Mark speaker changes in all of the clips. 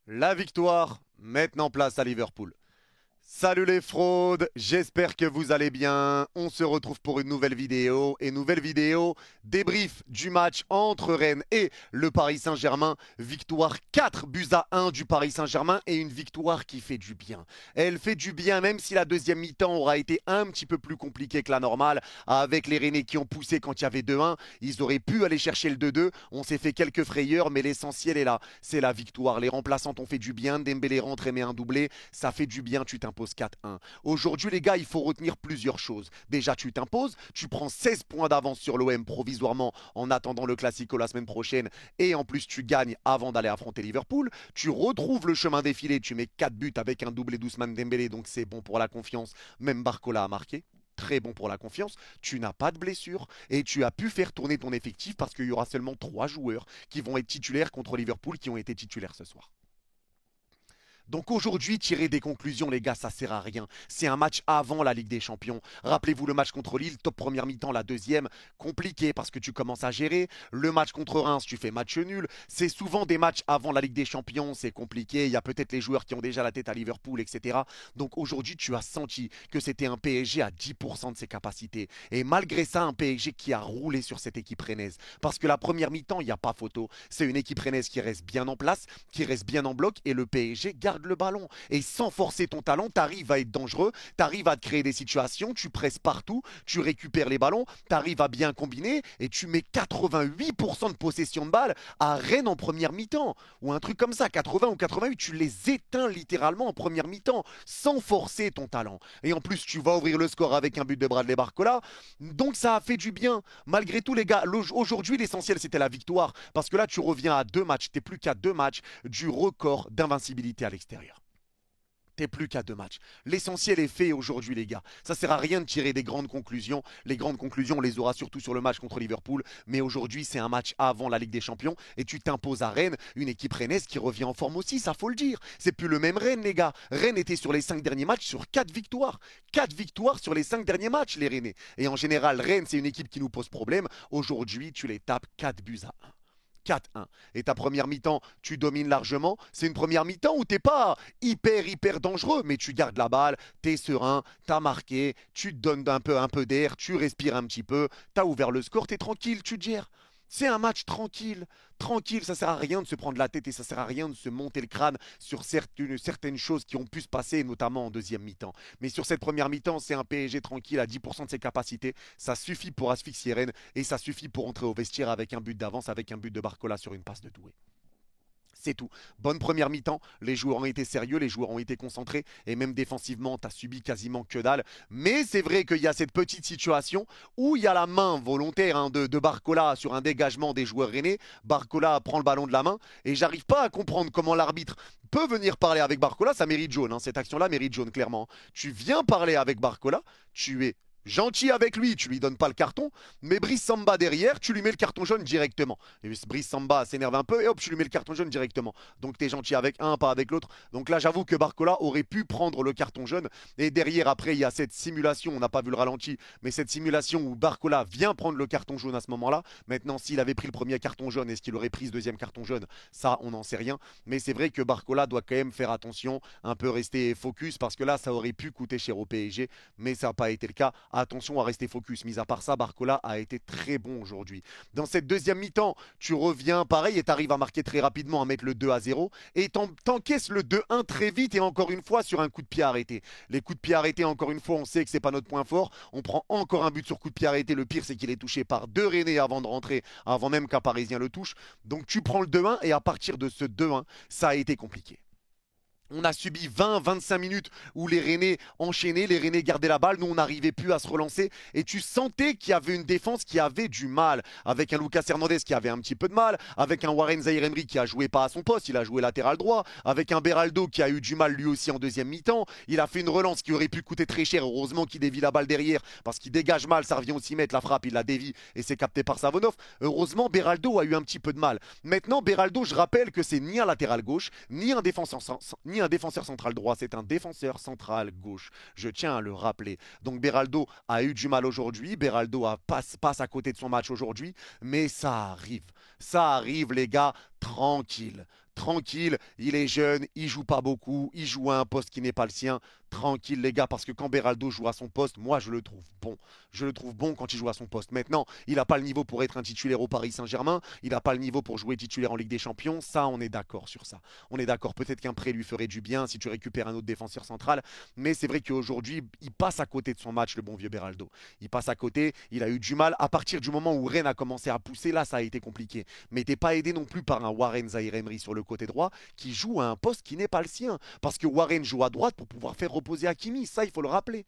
Speaker 1: La victoire, maintenant place à Liverpool. Salut les fraudes, j'espère que vous allez bien. On se retrouve pour une nouvelle vidéo. Et nouvelle vidéo, débrief du match entre Rennes et le Paris Saint-Germain. Victoire 4 buts à 1 du Paris Saint-Germain et une victoire qui fait du bien. Elle fait du bien même si la deuxième mi-temps aura été un petit peu plus compliquée que la normale. Avec les Rennais qui ont poussé quand il y avait 2-1. Ils auraient pu aller chercher le 2-2. On s'est fait quelques frayeurs mais l'essentiel est là. C'est la victoire. Les remplaçants ont fait du bien. Dembélé rentre et met un doublé. Ça fait du bien, tu t'imposes 4-1. Aujourd'hui, les gars, il faut retenir plusieurs choses. Déjà, tu t'imposes, tu prends 16 points d'avance sur l'OM provisoirement en attendant le Classico la semaine prochaine. Et en plus, tu gagnes avant d'aller affronter Liverpool. Tu retrouves le chemin défilé, tu mets 4 buts avec un doublé d'Ousmane Dembélé, donc c'est bon pour la confiance. Même Barcola a marqué. Très bon pour la confiance, tu n'as pas de blessure et tu as pu faire tourner ton effectif parce qu'il y aura seulement 3 joueurs qui vont être titulaires contre Liverpool qui ont été titulaires ce soir. Donc aujourd'hui, tirer des conclusions, les gars, ça sert à rien. C'est un match avant la Ligue des Champions. Rappelez-vous le match contre Lille, top première mi-temps, la deuxième, compliqué parce que tu commences à gérer. Le match contre Reims, tu fais match nul. C'est souvent des matchs avant la Ligue des Champions, c'est compliqué. Il y a peut-être les joueurs qui ont déjà la tête à Liverpool, etc. Donc aujourd'hui, tu as senti que c'était un PSG à 10% de ses capacités. Et malgré ça, un PSG qui a roulé sur cette équipe rennaise. Parce que la première mi-temps, il n'y a pas photo. C'est une équipe rennaise qui reste bien en place, qui reste bien en bloc et le PSG garde le ballon. Et sans forcer ton talent, tu arrives à être dangereux, tu arrives à te créer des situations, tu presses partout, tu récupères les ballons, tu arrives à bien combiner et tu mets 88% de possession de balle à Rennes en première mi-temps. Ou un truc comme ça, 80 ou 88, tu les éteins littéralement en première mi-temps sans forcer ton talent. Et en plus, tu vas ouvrir le score avec un but de Bradley Barcola. Donc ça a fait du bien. Malgré tout, les gars, aujourd'hui, l'essentiel, c'était la victoire. Parce que là, tu reviens à 2 matchs, tu n'es plus qu'à 2 matchs du record d'invincibilité à l'extérieur. T'es plus qu'à 2 matchs. L'essentiel est fait aujourd'hui, les gars. Ça sert à rien de tirer des grandes conclusions. Les grandes conclusions, on les aura surtout sur le match contre Liverpool. Mais aujourd'hui, c'est un match avant la Ligue des Champions. Et tu t'imposes à Rennes, une équipe rennaise qui revient en forme aussi, ça faut le dire. C'est plus le même Rennes, les gars. Rennes était sur les 5 derniers matchs sur 4 victoires. 4 victoires sur les 5 derniers matchs, les Rennais. Et en général, Rennes, c'est une équipe qui nous pose problème. Aujourd'hui, tu les tapes 4 buts à 1. 4-1. Et ta première mi-temps, tu domines largement. C'est une première mi-temps où t'es pas hyper dangereux, mais tu gardes la balle, t'es serein, t'as marqué, tu te donnes un peu d'air, tu respires un petit peu, t'as ouvert le score, t'es tranquille, tu te gères. C'est un match tranquille, tranquille, ça sert à rien de se prendre la tête et ça sert à rien de se monter le crâne sur certaines choses qui ont pu se passer, notamment en deuxième mi-temps. Mais sur cette première mi-temps, c'est un PSG tranquille à 10% de ses capacités. Ça suffit pour asphyxier Rennes et ça suffit pour entrer au vestiaire avec un but d'avance, avec un but de Barcola sur une passe de Doué. C'est tout. Bonne première mi-temps, les joueurs ont été sérieux, les joueurs ont été concentrés, et même défensivement, tu as subi quasiment que dalle. Mais c'est vrai qu'il y a cette petite situation où il y a la main volontaire de Barcola sur un dégagement des joueurs rennais. Barcola prend le ballon de la main, et j'arrive pas à comprendre comment l'arbitre peut venir parler avec Barcola. Ça mérite jaune, hein. Cette action-là mérite jaune, clairement. Tu viens parler avec Barcola, tu es gentil avec lui, tu lui donnes pas le carton, mais Brice Samba derrière, tu lui mets le carton jaune directement. Et Brice Samba s'énerve un peu et hop, tu lui mets le carton jaune directement. Donc t'es gentil avec un, pas avec l'autre. Donc là, j'avoue que Barcola aurait pu prendre le carton jaune. Et derrière, après, il y a cette simulation, on n'a pas vu le ralenti, mais cette simulation où Barcola vient prendre le carton jaune à ce moment-là. Maintenant, s'il avait pris le premier carton jaune, est-ce qu'il aurait pris ce deuxième carton jaune? Ça, on n'en sait rien. Mais c'est vrai que Barcola doit quand même faire attention, un peu rester focus, parce que là, ça aurait pu coûter cher au PSG, mais ça n'a pas été le cas. Attention à rester focus. Mis à part ça, Barcola a été très bon aujourd'hui. Dans cette deuxième mi-temps, tu reviens pareil et tu arrives à marquer très rapidement, à mettre le 2-0 et t'encaisses le 2-1 très vite et encore une fois sur un coup de pied arrêté. Les coups de pied arrêtés, encore une fois, on sait que c'est pas notre point fort. On prend encore un but sur coup de pied arrêté. Le pire, c'est qu'il est touché par 2 Rennais avant de rentrer, avant même qu'un Parisien le touche. Donc tu prends le 2-1 et à partir de ce 2-1, ça a été compliqué. On a subi 20-25 minutes où les Rennais enchaînaient, les Rennais gardaient la balle, nous on n'arrivait plus à se relancer et tu sentais qu'il y avait une défense qui avait du mal, avec un Lucas Hernandez qui avait un petit peu de mal, avec un Warren Zaïre-Emery qui a joué pas à son poste, il a joué latéral droit, avec un Beraldo qui a eu du mal lui aussi en deuxième mi-temps, il a fait une relance qui aurait pu coûter très cher, heureusement qu'il dévie la balle derrière parce qu'il dégage mal, ça revient aussi mettre la frappe, il la dévie et c'est capté par Savonov. Heureusement Beraldo a eu un petit peu de mal. Maintenant Beraldo, je rappelle que c'est ni un latéral gauche, ni un défenseur central droit, c'est un défenseur central gauche. Je tiens à le rappeler. Donc Beraldo a eu du mal aujourd'hui, Beraldo passe à côté de son match aujourd'hui, mais ça arrive. Ça arrive les gars, tranquille. tranquille, il est jeune, il joue pas beaucoup, il joue à un poste qui n'est pas le sien. Tranquille les gars, parce que quand Beraldo joue à son poste, moi je le trouve bon. Je le trouve bon quand il joue à son poste. Maintenant, il n'a pas le niveau pour être un titulaire au Paris Saint-Germain, il n'a pas le niveau pour jouer titulaire en Ligue des Champions, ça on est d'accord sur ça. On est d'accord, peut-être qu'un prêt lui ferait du bien si tu récupères un autre défenseur central, mais c'est vrai qu'aujourd'hui, il passe à côté de son match, le bon vieux Beraldo. Il passe à côté, il a eu du mal. À partir du moment où Rennes a commencé à pousser, là ça a été compliqué. Mais t'es pas aidé non plus par un Warren Zaïre-Emery sur le côté droit qui joue à un poste qui n'est pas le sien. Parce que Warren joue à droite pour pouvoir faire reposer Hakimi, ça il faut le rappeler.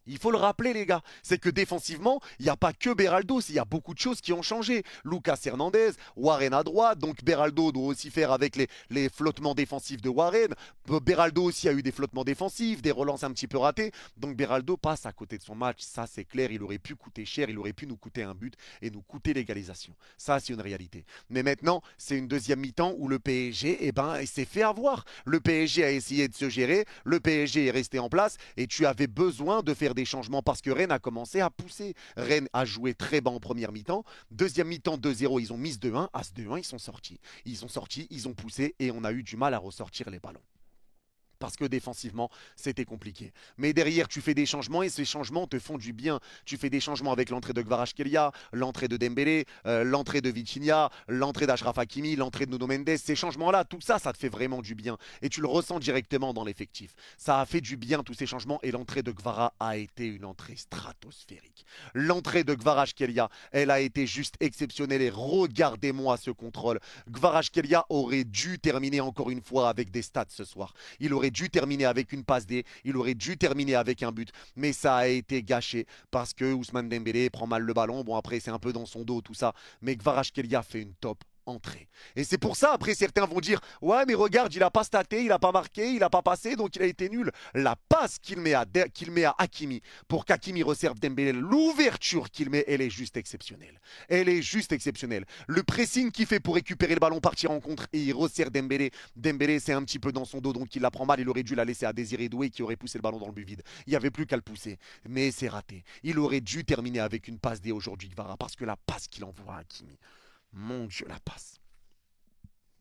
Speaker 1: Il faut le rappeler, les gars, c'est que défensivement, il n'y a pas que Beraldo, il y a beaucoup de choses qui ont changé. Lucas Hernandez, Warren à droite, donc Beraldo doit aussi faire avec les flottements défensifs de Warren. Beraldo aussi a eu des flottements défensifs, des relances un petit peu ratées. Donc Beraldo passe à côté de son match, ça c'est clair, il aurait pu coûter cher, il aurait pu nous coûter un but et nous coûter l'égalisation. Ça c'est une réalité. Mais maintenant, c'est une deuxième mi-temps où le PSG, eh ben, il s'est fait avoir. Le PSG a essayé de se gérer, le PSG est resté en place et tu avais besoin de faire des changements parce que Rennes a commencé à pousser. Rennes a joué très bas en première mi-temps. Deuxième mi-temps, 2-0, ils ont mis ce 2-1. À ce 2-1, ils sont sortis. Ils ont sorti, ils ont poussé et on a eu du mal à ressortir les ballons. Parce que défensivement, c'était compliqué. Mais derrière, tu fais des changements et ces changements te font du bien. Tu fais des changements avec l'entrée de Kvaratskhelia, l'entrée de Dembélé, l'entrée de Vitinha, l'entrée d'Achraf Hakimi, l'entrée de Nuno Mendes. Ces changements-là, tout ça, ça te fait vraiment du bien. Et tu le ressens directement dans l'effectif. Ça a fait du bien, tous ces changements. Et l'entrée de Kvara a été une entrée stratosphérique. L'entrée de Kvaratskhelia, elle a été juste exceptionnelle. Et regardez-moi ce contrôle. Kvaratskhelia aurait dû terminer encore une fois avec des stats ce soir. Il aurait dû terminer avec une passe D, il aurait dû terminer avec un but, mais ça a été gâché parce que Ousmane Dembélé prend mal le ballon. Bon, après, c'est un peu dans son dos, tout ça, mais Kvaratskhelia fait une top entrée. Et c'est pour ça, après, certains vont dire ouais, mais regarde, il a pas staté, il a pas marqué, il a pas passé, donc il a été nul. La passe qu'il met à Hakimi pour qu'Hakimi resserve Dembélé, l'ouverture qu'il met, elle est juste exceptionnelle. Elle est juste exceptionnelle. Le pressing qu'il fait pour récupérer le ballon, partir en contre et il resserre Dembélé. Dembélé, c'est un petit peu dans son dos, donc il la prend mal. Il aurait dû la laisser à Désiré Doué qui aurait poussé le ballon dans le but vide. Il n'y avait plus qu'à le pousser. Mais c'est raté. Il aurait dû terminer avec une passe D aujourd'hui, Kvara, parce que la passe qu'il envoie à Hakimi. Mon Dieu, la passe.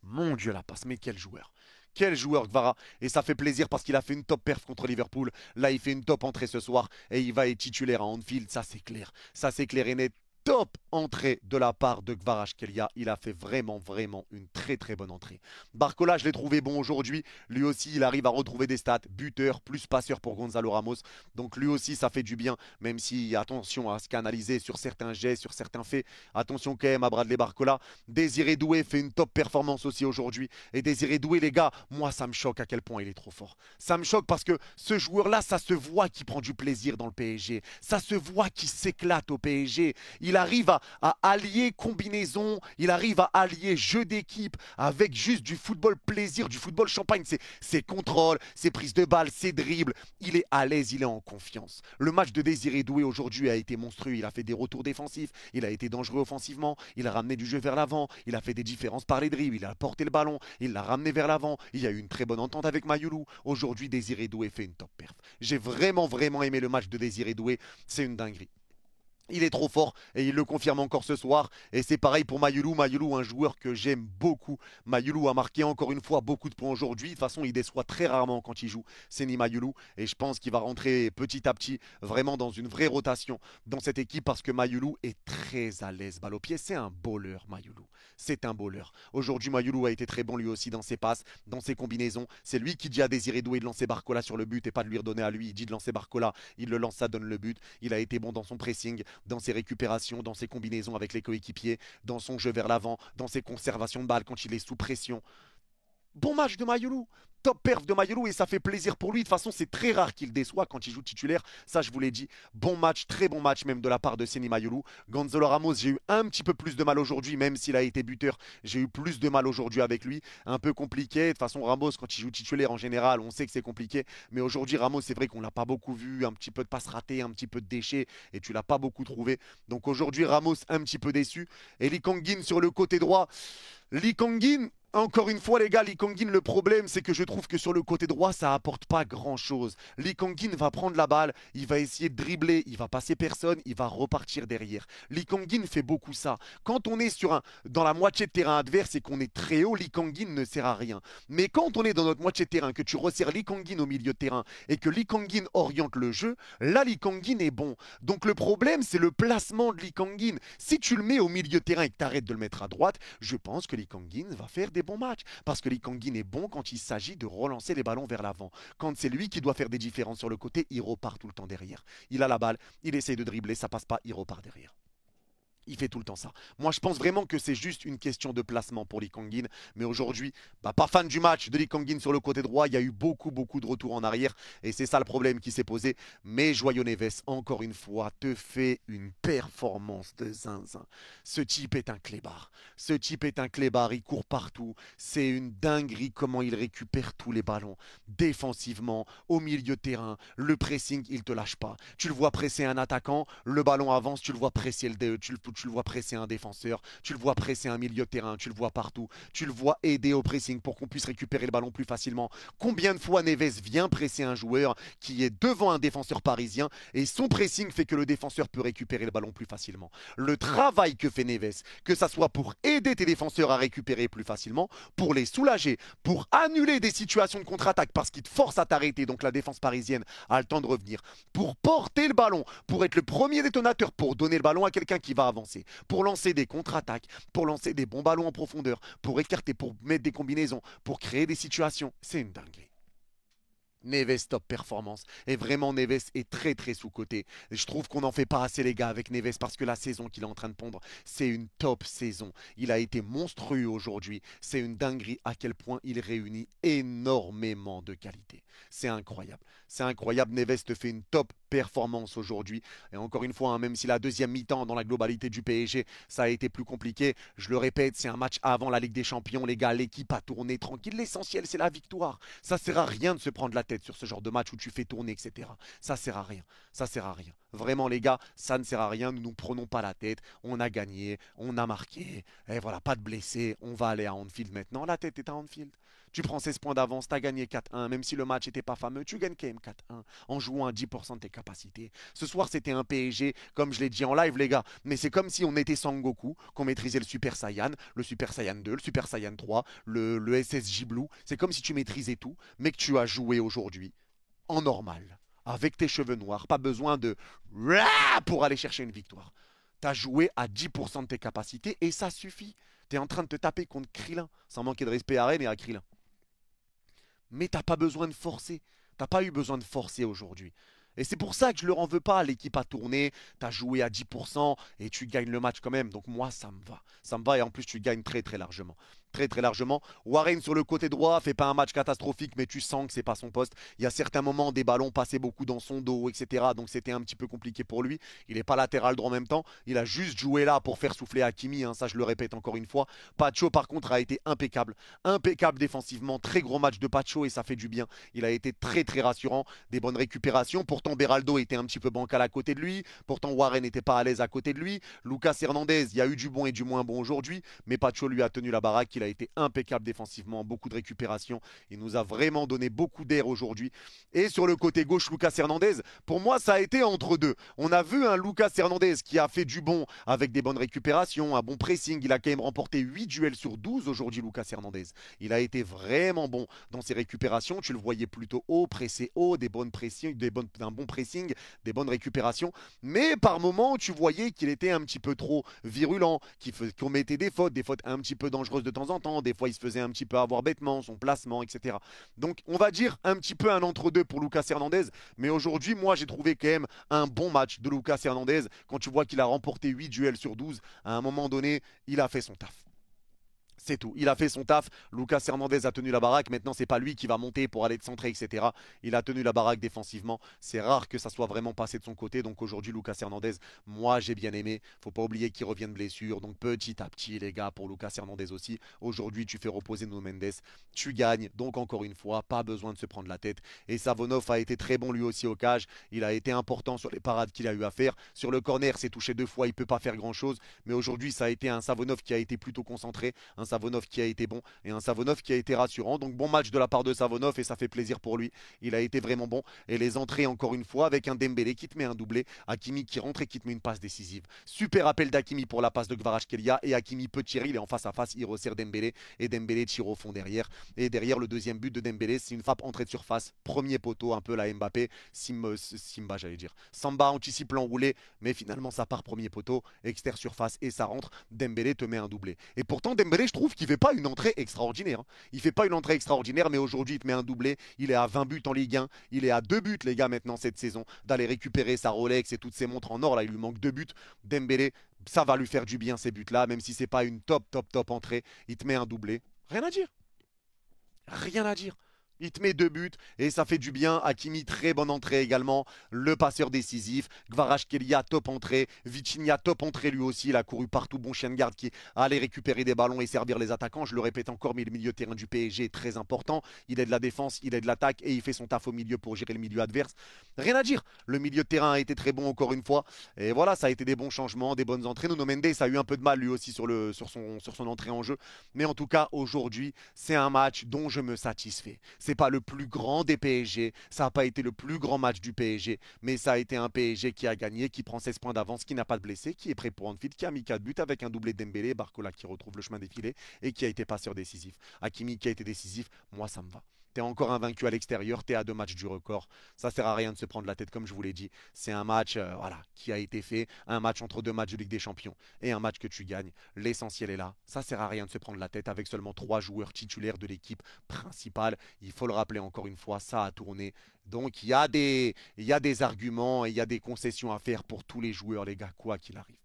Speaker 1: Mon Dieu, la passe. Mais quel joueur. Quel joueur Kvara. Et ça fait plaisir parce qu'il a fait une top perf contre Liverpool. Là, il fait une top entrée ce soir. Et il va être titulaire à Anfield. Ça, c'est clair. Ça, c'est clair et net. Top entrée de la part de Kvaratskhelia. Il a fait vraiment une très bonne entrée. Barcola, je l'ai trouvé bon aujourd'hui. Lui aussi, il arrive à retrouver des stats. Buteur, plus passeur pour Gonzalo Ramos. Donc lui aussi, ça fait du bien. Même si, attention à se canaliser sur certains gestes, sur certains faits. Attention quand même à Bradley Barcola. Désiré Doué fait une top performance aussi aujourd'hui. Et Désiré Doué, les gars, moi, ça me choque à quel point il est trop fort. Ça me choque parce que ce joueur-là, ça se voit qu'il prend du plaisir dans le PSG. Ça se voit qu'il s'éclate au PSG. Il arrive à allier combinaison, il arrive à allier jeu d'équipe avec juste du football plaisir, du football champagne. Ses contrôles, ses prises de balles, ses dribbles. Il est à l'aise, il est en confiance. Le match de Désiré Doué aujourd'hui a été monstrueux. Il a fait des retours défensifs, il a été dangereux offensivement, il a ramené du jeu vers l'avant, il a fait des différences par les dribbles, il a porté le ballon, il l'a ramené vers l'avant. Il y a eu une très bonne entente avec Mayoulou. Aujourd'hui, Désiré Doué fait une top perf. J'ai vraiment aimé le match de Désiré Doué. C'est une dinguerie. Il est trop fort et il le confirme encore ce soir. Et c'est pareil pour Mayoulou. Mayoulou, un joueur que j'aime beaucoup. Mayoulou a marqué encore une fois beaucoup de points aujourd'hui. De toute façon, il déçoit très rarement quand il joue. C'est ni Mayoulou. Et je pense qu'il va rentrer petit à petit vraiment dans une vraie rotation dans cette équipe parce que Mayoulou est très à l'aise. Balle au pied, c'est un bowler, Mayoulou. C'est un bowler. Aujourd'hui, Mayoulou a été très bon lui aussi dans ses passes, dans ses combinaisons. C'est lui qui dit à Désiré Doué de lancer Barcola sur le but et pas de lui redonner à lui. Il dit de lancer Barcola. Il le lance, ça donne le but. Il a été bon dans son pressing, dans ses récupérations, dans ses combinaisons avec les coéquipiers, dans son jeu vers l'avant, dans ses conservations de balles quand il est sous pression. Bon match de Mayoulou, top perf de Mayoulou et ça fait plaisir pour lui. De toute façon, c'est très rare qu'il déçoit quand il joue titulaire. Ça, je vous l'ai dit. Bon match, très bon match même de la part de Seny Mayoulou. Gonzalo Ramos, j'ai eu un petit peu plus de mal aujourd'hui, même s'il a été buteur. J'ai eu plus de mal aujourd'hui avec lui. Un peu compliqué. De toute façon, Ramos, quand il joue titulaire en général, on sait que c'est compliqué. Mais aujourd'hui, Ramos, c'est vrai qu'on l'a pas beaucoup vu. Un petit peu de passes ratées, un petit peu de déchets et tu l'as pas beaucoup trouvé. Donc aujourd'hui, Ramos, un petit peu déçu. Et Lee Kang-in sur le côté droit. Lee Kang-in, Encore une fois, les gars, Lee Kang-in, le problème, c'est que je trouve que sur le côté droit, ça apporte pas grand-chose. Lee Kang-in va prendre la balle, il va essayer de dribbler, il va passer personne, il va repartir derrière. Lee Kang-in fait beaucoup ça. Quand on est dans la moitié de terrain adverse et qu'on est très haut, Lee Kang-in ne sert à rien. Mais quand on est dans notre moitié de terrain, que tu resserres Lee Kang-in au milieu de terrain et que Lee Kang-in oriente le jeu, là, Lee Kang-in est bon. Donc le problème, c'est le placement de Lee Kang-in. Si tu le mets au milieu de terrain et que tu arrêtes de le mettre à droite, je pense que Lee Kang-in va faire des bons matchs. Parce que Lee Kang-in est bon quand il s'agit de relancer les ballons vers l'avant. Quand c'est lui qui doit faire des différences sur le côté, il repart tout le temps derrière. Il a la balle, il essaye de dribbler, ça passe pas, il repart derrière. Il fait tout le temps ça. Moi, je pense vraiment que c'est juste une question de placement pour Lee Kang-in. Mais aujourd'hui, pas fan du match de Lee Kang-in sur le côté droit. Il y a eu beaucoup de retours en arrière. Et c'est ça le problème qui s'est posé. Mais Joyo Neves, encore une fois, te fait une performance de zinzin. Ce type est un clébard. Ce type est un clébard. Il court partout. C'est une dinguerie comment il récupère tous les ballons. Défensivement, au milieu de terrain, le pressing, il ne te lâche pas. Tu le vois presser un attaquant, le ballon avance, tu le vois presser tu le vois presser un défenseur, tu le vois presser un milieu de terrain, tu le vois partout, tu le vois aider au pressing pour qu'on puisse récupérer le ballon plus facilement. Combien de fois Neves vient presser un joueur qui est devant un défenseur parisien et son pressing fait que le défenseur peut récupérer le ballon plus facilement. Le travail que fait Neves, que ça soit pour aider tes défenseurs à récupérer plus facilement, pour les soulager, pour annuler des situations de contre-attaque parce qu'ils te forcent à t'arrêter, donc la défense parisienne a le temps de revenir, pour porter le ballon, pour être le premier détonateur, pour donner le ballon à quelqu'un qui va avancer, pour lancer des contre-attaques, pour lancer des bons ballons en profondeur, pour écarter, pour mettre des combinaisons, pour créer des situations. C'est une dinguerie. Neves top performance. Et vraiment, Neves est très sous-coté. Je trouve qu'on n'en fait pas assez, les gars, avec Neves parce que la saison qu'il est en train de pondre, c'est une top saison. Il a été monstrueux aujourd'hui. C'est une dinguerie à quel point il réunit énormément de qualité. C'est incroyable. C'est incroyable. Neves te fait une top performance aujourd'hui. Et encore une fois, hein, même si la deuxième mi-temps dans la globalité du PSG, ça a été plus compliqué, je le répète, c'est un match avant la Ligue des Champions, les gars. L'équipe a tourné tranquille. L'essentiel, c'est la victoire. Ça sert à rien de se prendre la tête sur ce genre de match où tu fais tourner, etc. Ça sert à rien. Ça sert à rien. Vraiment, les gars, ça ne sert à rien. Nous ne nous prenons pas la tête. On a gagné, on a marqué. Et voilà, pas de blessés. On va aller à Anfield maintenant. La tête est à Anfield. Tu prends 16 points d'avance, tu as gagné 4-1. Même si le match n'était pas fameux, tu gagnes quand même 4-1 en jouant à 10% de tes capacités. Ce soir, c'était un PSG, comme je l'ai dit en live, les gars. Mais c'est comme si on était Sangoku, qu'on maîtrisait le Super Saiyan, le Super Saiyan 2, le Super Saiyan 3, le SSJ Blue. C'est comme si tu maîtrisais tout, mais que tu as joué aujourd'hui en normal, avec tes cheveux noirs. Pas besoin de pour aller chercher une victoire. Tu as joué à 10% de tes capacités et ça suffit. Tu es en train de te taper contre Krillin, sans manquer de respect à Rennes et à Krillin. Mais t'as pas besoin de forcer. T'as pas eu besoin de forcer aujourd'hui. Et c'est pour ça que je leur en veux pas. L'équipe a tourné, t'as joué à 10% et tu gagnes le match quand même. Donc moi, ça me va. Ça me va et en plus, tu gagnes très largement. Très largement. Warren sur le côté droit fait pas un match catastrophique, mais tu sens que c'est pas son poste. Il y a certains moments, des ballons passaient beaucoup dans son dos, etc. Donc c'était un petit peu compliqué pour lui. Il n'est pas latéral droit en même temps. Il a juste joué là pour faire souffler Hakimi. Hein, ça, je le répète encore une fois. Pacho, par contre, a été impeccable. Impeccable défensivement. Très gros match de Pacho et ça fait du bien. Il a été très rassurant. Des bonnes récupérations. Pourtant, Beraldo était un petit peu bancal à côté de lui. Pourtant, Warren n'était pas à l'aise à côté de lui. Lucas Hernandez, il y a eu du bon et du moins bon aujourd'hui. Mais Pacho lui a tenu la baraque. Il a été impeccable défensivement, beaucoup de récupération. Il nous a vraiment donné beaucoup d'air aujourd'hui. Et sur le côté gauche, Lucas Hernandez, pour moi, ça a été entre deux. On a vu un Lucas Hernandez qui a fait du bon avec des bonnes récupérations, un bon pressing. Il a quand même remporté 8 duels sur 12 aujourd'hui, Lucas Hernandez. Il a été vraiment bon dans ses récupérations. Tu le voyais plutôt haut, pressé haut, un bon pressing, des bonnes récupérations. Mais par moments, tu voyais qu'il était un petit peu trop virulent, qu'il commettait des fautes un petit peu dangereuses de temps en temps. Des fois, il se faisait un petit peu avoir bêtement, son placement, etc. Donc, on va dire un petit peu un entre-deux pour Lucas Hernandez. Mais aujourd'hui, moi, j'ai trouvé quand même un bon match de Lucas Hernandez. Quand tu vois qu'il a remporté 8 duels sur 12, à un moment donné, il a fait son taf. C'est tout. Il a fait son taf. Lucas Hernandez a tenu la baraque. Maintenant, c'est pas lui qui va monter pour aller te centrer, etc. Il a tenu la baraque défensivement. C'est rare que ça soit vraiment passé de son côté. Donc aujourd'hui, Lucas Hernandez, moi, j'ai bien aimé. Faut pas oublier qu'il revient de blessure. Donc petit à petit, les gars, pour Lucas Hernandez aussi. Aujourd'hui, tu fais reposer Nuno Mendes. Tu gagnes. Donc encore une fois, pas besoin de se prendre la tête. Et Savonov a été très bon lui aussi au cage. Il a été important sur les parades qu'il a eu à faire. Sur le corner, c'est touché 2 fois. Il peut pas faire grand chose. Mais aujourd'hui, ça a été un Savonov qui a été plutôt concentré. Un Savonov qui a été bon et un Savonov qui a été rassurant. Donc bon match de la part de Savonov et ça fait plaisir pour lui. Il a été vraiment bon. Et les entrées encore une fois avec un Dembélé qui te met un doublé, Hakimi qui rentre et qui te met une passe décisive. Super appel d'Hakimi pour la passe de Kvaratskhelia et Hakimi peut tirer, il est en face à face, il resserre Dembélé et Dembélé tire au fond derrière. Et derrière le deuxième but de Dembélé, c'est une frappe entrée de surface, premier poteau, un peu la Mbappé, Simba j'allais dire. Samba anticipe l'enroulé, mais finalement ça part premier poteau, extérieur surface et ça rentre. Dembélé te met un doublé. Et pourtant Dembélé, je trouve qu'il fait pas une entrée extraordinaire. Hein. Il fait pas une entrée extraordinaire, mais aujourd'hui il te met un doublé. Il est à 20 buts en Ligue 1, il est à 2 buts les gars maintenant cette saison, d'aller récupérer sa Rolex et toutes ses montres en or. Là il lui manque 2 buts. Dembélé, ça va lui faire du bien ces buts là, même si c'est pas une top entrée. Il te met un doublé. Rien à dire. Rien à dire. Il te met 2 buts et ça fait du bien. Hakimi, très bonne entrée également. Le passeur décisif. Kvaratskhelia, top entrée. Vitinha, top entrée lui aussi. Il a couru partout. Bon chien de garde qui allait récupérer des ballons et servir les attaquants. Je le répète encore, mais le milieu de terrain du PSG est très important. Il est de la défense, il est de l'attaque et il fait son taf au milieu pour gérer le milieu adverse. Rien à dire. Le milieu de terrain a été très bon encore une fois. Et voilà, ça a été des bons changements, des bonnes entrées. Nuno Mendes a eu un peu de mal lui aussi sur son entrée en jeu. Mais en tout cas, aujourd'hui, c'est un match dont je me satisfais. C'est pas le plus grand des PSG, ça n'a pas été le plus grand match du PSG, mais ça a été un PSG qui a gagné, qui prend 16 points d'avance, qui n'a pas de blessés, qui est prêt pour Anfield, qui a mis 4 buts avec un doublé de Dembélé, Barcola qui retrouve le chemin des filets et qui a été passeur décisif. Hakimi qui a été décisif, moi ça me va. T'es encore invaincu à l'extérieur, t'es à 2 matchs du record. Ça sert à rien de se prendre la tête comme je vous l'ai dit. C'est un match voilà, qui a été fait, un match entre 2 matchs de Ligue des Champions et un match que tu gagnes. L'essentiel est là. Ça sert à rien de se prendre la tête avec seulement 3 joueurs titulaires de l'équipe principale. Il faut le rappeler encore une fois, ça a tourné. Donc il y a des arguments et il y a des concessions à faire pour tous les joueurs, les gars, quoi qu'il arrive.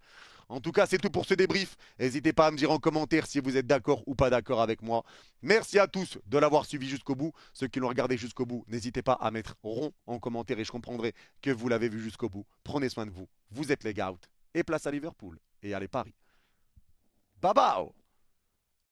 Speaker 1: En tout cas, c'est tout pour ce débrief. N'hésitez pas à me dire en commentaire si vous êtes d'accord ou pas d'accord avec moi. Merci à tous de l'avoir suivi jusqu'au bout. Ceux qui l'ont regardé jusqu'au bout, n'hésitez pas à mettre rond en commentaire et je comprendrai que vous l'avez vu jusqu'au bout. Prenez soin de vous. Vous êtes les gars out. Et place à Liverpool. Et allez Paris. Bye bye.